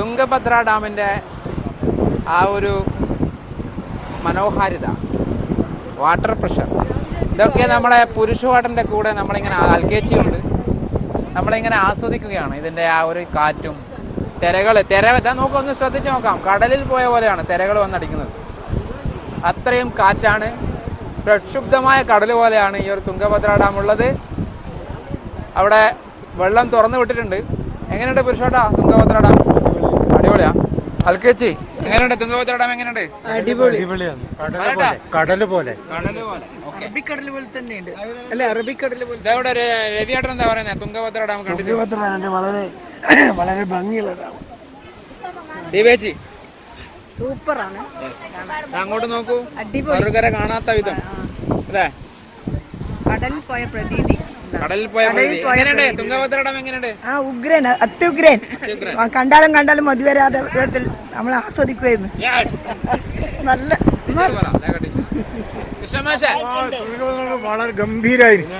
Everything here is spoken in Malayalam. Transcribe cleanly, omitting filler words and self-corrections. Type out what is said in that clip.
തുംഗഭദ്ര ഡാമിൻ്റെ ആ ഒരു മനോഹാരിത, വാട്ടർ പ്രഷർ, ഇതൊക്കെ നമ്മളെ പുരുഷവാട്ടൻ്റെ കൂടെ നമ്മളിങ്ങനെ അൽക്കേച്ചിയുണ്ട്, നമ്മളിങ്ങനെ ആസ്വദിക്കുകയാണ്. ഇതിൻ്റെ ആ ഒരു കാറ്റും തിര നമുക്കൊന്ന് ശ്രദ്ധിച്ച് നോക്കാം. കടലിൽ പോയ പോലെയാണ് തിരകൾ വന്നടിക്കുന്നത്. അത്രയും കാറ്റാണ്. പ്രക്ഷുബ്ധമായ കടൽ പോലെയാണ് ഈ ഒരു തുംഗഭദ്ര ഡാം ഉള്ളത്. അവിടെ വെള്ളം തുറന്നു വിട്ടിട്ടുണ്ട്. എങ്ങനെയുണ്ട് പുരുഷോട്ടാ തുംഗഭദ്ര ഡാം? അടിപൊളിയാ. അൽക്കേച്ചി എങ്ങനെയുണ്ട് തുംഗഭദ്ര ഡാം? എങ്ങനെയുണ്ട്? അടിപൊളിയാണ്. കടല് പോലെ അറബിക്കടൽ പോലെ തന്നെയുണ്ട് അല്ലെ? അറബിക്കടൽ പോലെ. ഇതവിടെ രവിയേട്ടൻ എന്താ പറയുന്നത്? തുംഗഭദ്ര ഡാം കണ്ടിട്ട് വളരെ വളരെ ഭംഗിയുള്ളതാണ്. ദീപേച്ചി സൂപ്പറാണ്. അങ്ങോട്ട് നോക്കൂ, അടിപൊളി. മറുകര കാണാത്ത വിധം അല്ലേ? കടലിൽ പോയ പ്രതീതി. കടലിൽ പോയ എങ്ങനെയുണ്ട് തുംഗഭദ്ര ഡാം? എങ്ങനെയുണ്ട്? ഉഗ്രൻ, അത്യുഗ്രൻ. കണ്ടാലും മതി വരാതെ വിധത്തിൽ നമ്മൾ ആസ്വദിക്കുമായിരുന്നു. നല്ല വളരെ ഗംഭീരായിരുന്നു.